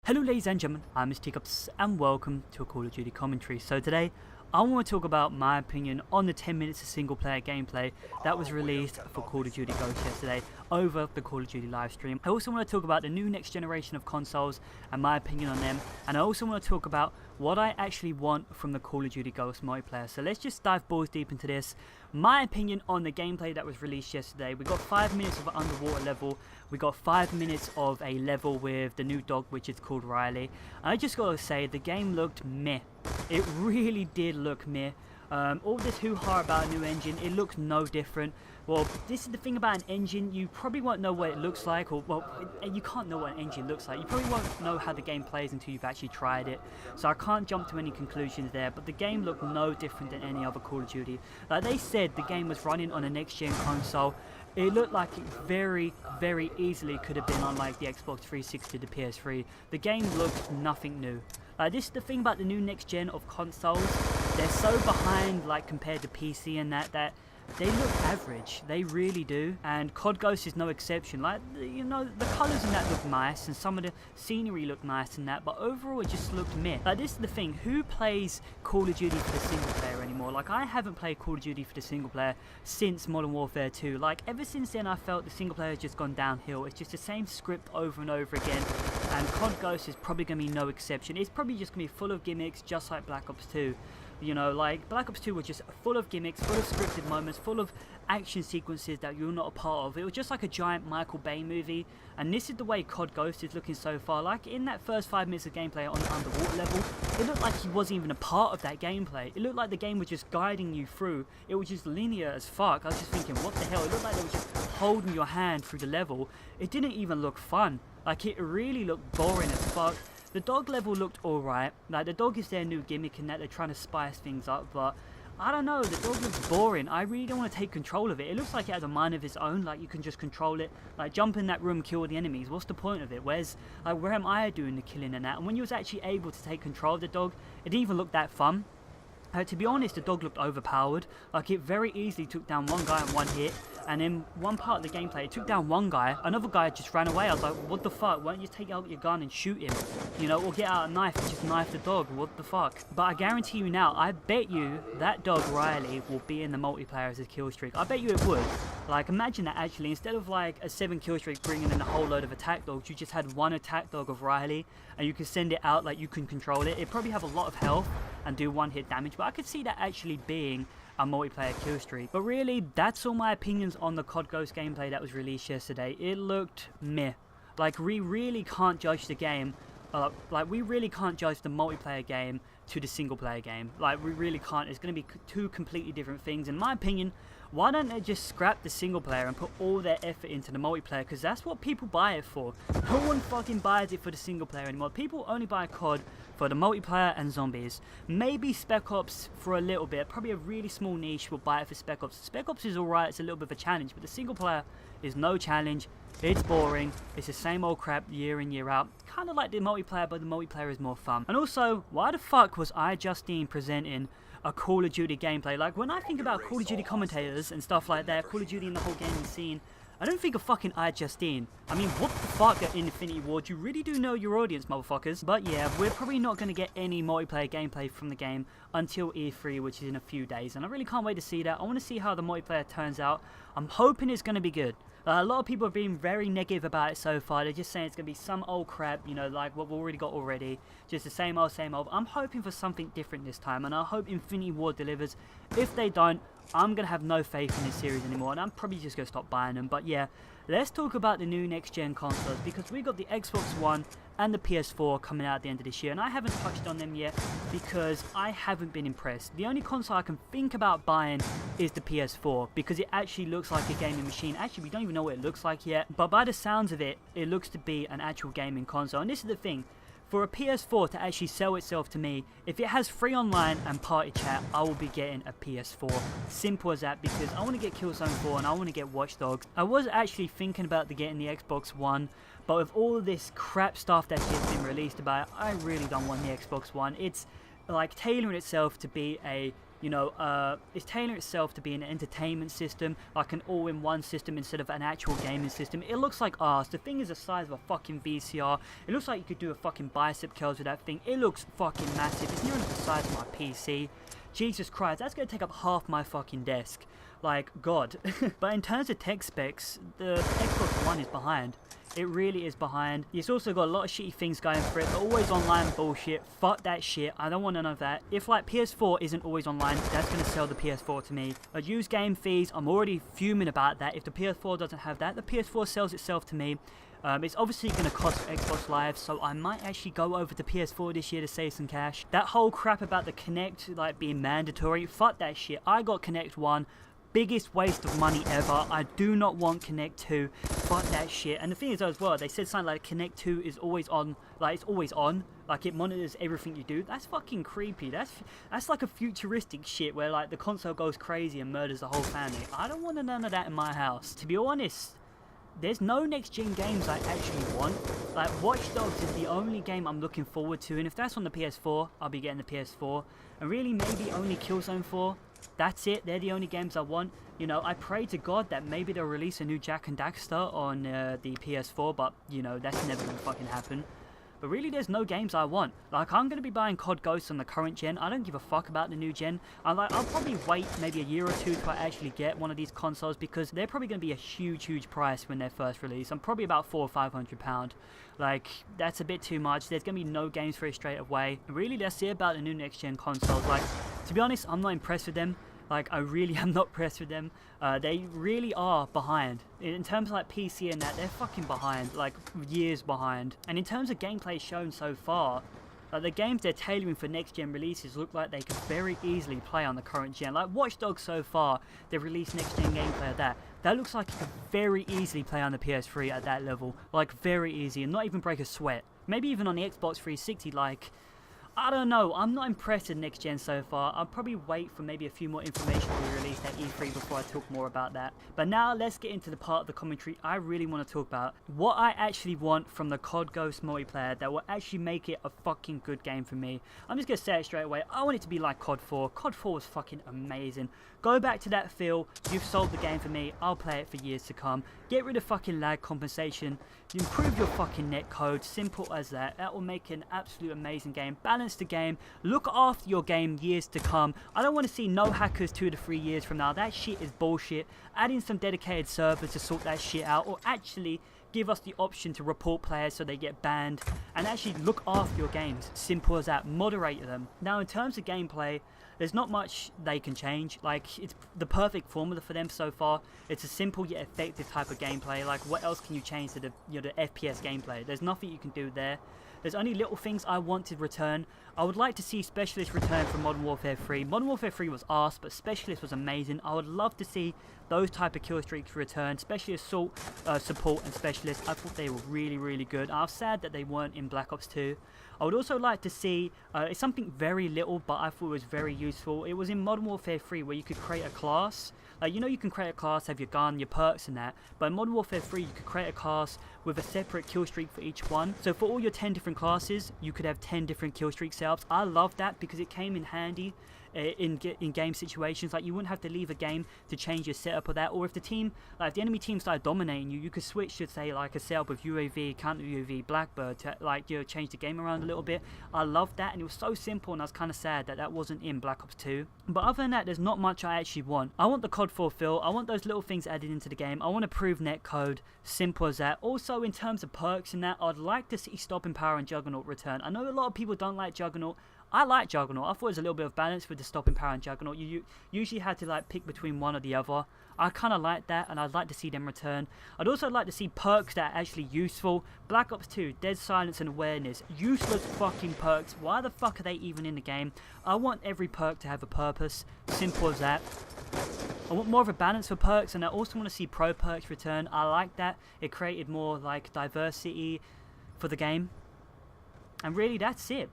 Hello ladies and gentlemen, I'm Mr. Teacups and welcome to a Call of Duty commentary. So today, I want to talk about my opinion on the 10 minutes of single player gameplay that was released for Call of Duty Ghosts yesterday over the Call of Duty live stream. I also want to talk about the new next generation of consoles and my opinion on them, and I also want to talk about what I actually want from the Call of Duty Ghosts multiplayer. So let's just dive balls deep into this. My opinion on the gameplay that was released yesterday. We got 5 minutes of an underwater level, we got 5 minutes of a level with the new dog which is called Riley. I just gotta say the game looked meh. It really did look meh. All this hoo-ha about a new engine, it looks no different. Well, this is the thing about an engine, you probably won't know what it looks like, or, well, you can't know what an engine looks like. You probably won't know how the game plays until you've actually tried it. So I can't jump to any conclusions there, but the game looked no different than any other Call of Duty. Like they said, the game was running on a next-gen console. It looked like it very, very easily could have been on like the Xbox 360 to PS3. The game looked nothing new. This is the thing about the new next gen of consoles. They're so behind, like compared to PC and that they look average. They really do. And COD Ghost is no exception. Like, you know, the colours in that look nice, and some of the scenery look nice and that, but overall it just looked meh. Like, this is the thing. Who plays Call of Duty for the single player anymore? Like, I haven't played Call of Duty for the single player since Modern Warfare 2. Like, ever since then I felt the single player has just gone downhill. It's just the same script over and over again. And COD Ghost is probably going to be no exception. It's probably just going to be full of gimmicks, just like Black Ops 2. You know, like Black Ops 2 was just full of gimmicks, full of scripted moments, full of action sequences that you're not a part of. It was just like a giant Michael Bay movie, and this is the way COD Ghost is looking so far. Like in that first 5 minutes of gameplay on the underwater level, it looked like he wasn't even a part of that gameplay. It looked like the game was just guiding you through. It was just linear as fuck. I was just thinking, what the hell? It looked like they were just holding your hand through the level. It didn't even look fun. Like, it really looked boring as fuck. The dog level looked alright. Like, the dog is their new gimmick in that they're trying to spice things up, but I don't know, the dog looks boring. I really don't want to take control of it. It looks like it has a mind of its own, like you can just control it. Like, jump in that room, kill the enemies. What's the point of it? Where am I doing the killing and that? And when you was actually able to take control of the dog, it didn't even look that fun. To be honest, the dog looked overpowered. Like, it very easily took down one guy in one hit, and in one part of the gameplay, it took down one guy, another guy just ran away. I was like, what the fuck? Why don't you take out your gun and shoot him? You know, or get out a knife and just knife the dog. What the fuck? But I guarantee you now, I bet you that dog, Riley, will be in the multiplayer as a kill streak. I bet you it would. Like, imagine that actually, instead of like a 7 kill streak bringing in a whole load of attack dogs, you just had one attack dog of Riley, and you can send it out, like you can control it. It'd probably have a lot of health and do one hit damage, but I could see that actually being a multiplayer kill streak. But really, that's all my opinions on the COD Ghost gameplay that was released yesterday. It looked meh. Like, we really can't judge the game, we really can't judge the multiplayer game to the single player game. Like, we really can't. It's going to be two completely different things. In my opinion, why don't they just scrap the single player and put all their effort into the multiplayer? Because that's what people buy it for. No one fucking buys it for the single player anymore. People only buy COD for the multiplayer and zombies. Maybe Spec Ops for a little bit. Probably a really small niche will buy it for Spec Ops. Spec Ops is alright, it's a little bit of a challenge, but the single player is no challenge. It's boring. It's the same old crap year in, year out. Kind of like the multiplayer, but the multiplayer is more fun. And also, why the fuck was iJustine presenting a Call of Duty gameplay? Like, when I think about Call of Duty commentators and stuff like that, Call of Duty in the whole gaming scene, I don't think of fucking iJustine. I mean, what the fuck at Infinity Ward? You really do know your audience, motherfuckers. But yeah, we're probably not going to get any multiplayer gameplay from the game until E3, which is in a few days. And I really can't wait to see that. I want to see how the multiplayer turns out. I'm hoping it's going to be good. A lot of people have been very negative about it so far. They're just saying it's going to be some old crap, you know, like what we've already got already. Just the same old, same old. I'm hoping for something different this time, and I hope Infinity Ward delivers. If they don't, I'm going to have no faith in this series anymore, and I'm probably just going to stop buying them. But yeah, let's talk about the new next-gen consoles, because we got the Xbox One and the PS4 coming out at the end of this year, and I haven't touched on them yet because I haven't been impressed. The only console I can think about buying is the PS4, because it actually looks like a gaming machine. Actually, we don't even know what it looks like yet, but by the sounds of it, it looks to be an actual gaming console. And this is the thing. For a PS4 to actually sell itself to me, if it has free online and party chat, I will be getting a PS4. Simple as that, because I want to get Killzone 4 and I want to get Watch Dogs. I was actually thinking about getting the Xbox One, but with all this crap stuff that has been released about it, I really don't want the Xbox One. It's like tailoring itself to be a You know, it's tailoring itself to be an entertainment system, like an all-in-one system instead of an actual gaming system. It looks like arse. The thing is the size of a fucking VCR. It looks like you could do a fucking bicep curls with that thing. It looks fucking massive. It's nearly the size of my PC. Jesus Christ, that's going to take up half my fucking desk. Like, God. But in terms of tech specs, the Xbox One is behind. It really is behind. It's also got a lot of shitty things going for it. The always online bullshit. Fuck that shit. I don't want none of that. If like PS4 isn't always online, that's going to sell the PS4 to me. Used game fees, I'm already fuming about that. If the PS4 doesn't have that, the PS4 sells itself to me. It's obviously going to cost Xbox Live, so I might actually go over to PS4 this year to save some cash. That whole crap about the Kinect like being mandatory, fuck that shit. I got Kinect 1. Biggest waste of money ever. I do not want Kinect 2. Fuck that shit. And the thing is as well, they said something like Kinect 2 is always on. Like, it's always on. Like, it monitors everything you do. That's fucking creepy. That's like a futuristic shit where like the console goes crazy and murders the whole family. I don't want none of that in my house. To be honest, there's no next-gen games I actually want. Like, Watch Dogs is the only game I'm looking forward to, and if that's on the PS4, I'll be getting the PS4. And really, maybe only Killzone 4. That's it. They're the only games I want. You know, I pray to God that maybe they'll release a new Jak and Daxter on the PS4, but, you know, that's never gonna fucking happen. But really, there's no games I want. Like, I'm going to be buying COD Ghosts on the current gen. I don't give a fuck about the new gen. I'll probably wait maybe a year or two to actually get one of these consoles because they're probably going to be a huge price when they're first released. I'm probably about £400 or £500. Like, that's a bit too much. There's going to be no games for it straight away. And really, let's see about the new next-gen consoles. Like, to be honest, I'm not impressed with them. Like, I really am not impressed with them. They really are behind. In terms of like PC and that, they're fucking behind. Like, years behind. And in terms of gameplay shown so far, the games they're tailoring for next-gen releases look like they could very easily play on the current gen. Like, Watch Dogs so far, they've released next-gen gameplay of that. That looks like it could very easily play on the PS3 at that level. Like, very easy, and not even break a sweat. Maybe even on the Xbox 360, like, I don't know, I'm not impressed with next gen so far. I'll probably wait for maybe a few more information to be released at E3 before I talk more about that. But now let's get into the part of the commentary I really want to talk about. What I actually want from the COD Ghost multiplayer that will actually make it a fucking good game for me. I'm just going to say it straight away, I want it to be like COD 4. COD 4 was fucking amazing. Go back to that feel, you've sold the game for me, I'll play it for years to come. Get rid of fucking lag compensation, improve your fucking netcode, simple as that. That will make an absolute amazing game. Balance the game, look after your game years to come. I don't want to see no hackers 2 to 3 years from now. That shit is bullshit. Add in some dedicated servers to sort that shit out, or actually give us the option to report players so they get banned, and actually look after your games. Simple as that. Moderate them. Now in terms of gameplay, there's not much they can change. Like, it's the perfect formula for them so far. It's a simple yet effective type of gameplay. Like, what else can you change to the the FPS gameplay? There's nothing you can do there. There's only little things I want to return. I would like to see Specialist return from Modern Warfare 3. Modern Warfare 3 was arse, but Specialist was amazing. I would love to see those type of kill streaks return, especially Assault, Support and Specialist. I thought they were really good. I was sad that they weren't in Black Ops 2. I would also like to see, it's something very little, but I thought it was very useful. It was in Modern Warfare 3 where you could create a class. Like, you know, you can create a class, have your gun, your perks and that, but in Modern Warfare 3 you could create a class with a separate kill streak for each one. So for all your 10 different classes, you could have 10 different kill streak setups. I love that because it came in handy in game situations. Like, you wouldn't have to leave a game to change your setup of that, or if the team, like if the enemy team started dominating you, you could switch to say like a setup with UAV, counter UAV, Blackbird to like, you know, change the game around a little bit. I loved that, and it was so simple, and I was kind of sad that that wasn't in Black Ops 2. But other than that, there's not much I actually want. I want the COD 4 feel. I want those little things added into the game. I want to prove netcode. Simple as that. Also, in terms of perks and that, I'd like to see Stopping Power and Juggernaut return. I know a lot of people don't like Juggernaut. I like Juggernaut. I thought there was a little bit of balance with the Stopping Power and Juggernaut. You usually had to like pick between one or the other. I kind of like that, and I'd like to see them return. I'd also like to see perks that are actually useful. Black Ops 2, Dead Silence and Awareness. Useless fucking perks. Why the fuck are they even in the game? I want every perk to have a purpose. Simple as that. I want more of a balance for perks, and I also want to see pro perks return. I like that. It created more like diversity for the game. And really, that's it.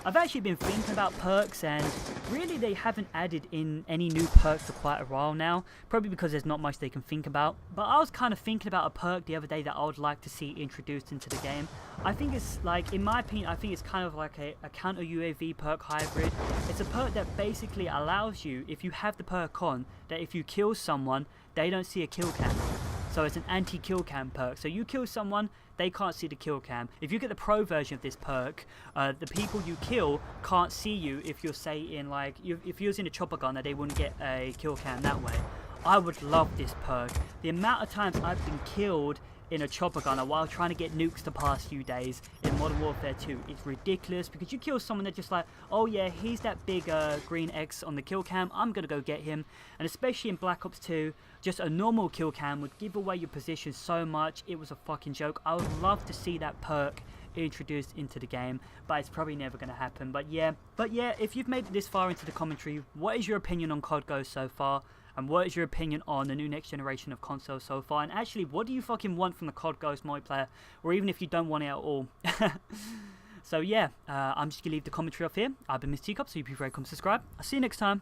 I've actually been thinking about perks, and really they haven't added in any new perks for quite a while now. Probably because there's not much they can think about. But I was kind of thinking about a perk the other day that I would like to see introduced into the game. I think it's like, in my opinion, I think it's kind of like a counter UAV perk hybrid. It's a perk that basically allows you, if you have the perk on, that if you kill someone, they don't see a kill cam. So it's an anti-kill cam perk. So you kill someone, they can't see the kill cam. If you get the pro version of this perk, the people you kill can't see you if you're, say, in like, if you're using a chopper gunner, they wouldn't get a kill cam that way. I would love this perk. The amount of times I've been killed in a chopper gunner while trying to get nukes the past few days in Modern Warfare 2. It's ridiculous because you kill someone that's just like, oh yeah, he's that big green X on the kill cam, I'm gonna go get him. And especially in Black Ops 2, just a normal kill cam would give away your position so much, it was a fucking joke. I would love to see that perk introduced into the game, but it's probably never going to happen. But yeah, if you've made it this far into the commentary, what is your opinion on COD Ghost so far? And what is your opinion on the new next generation of consoles so far? And actually, what do you fucking want from the COD Ghost multiplayer? Or even if you don't want it at all. So yeah, I'm just going to leave the commentary off here. I've been Mr. Teacup, so you be very come subscribe. I'll see you next time.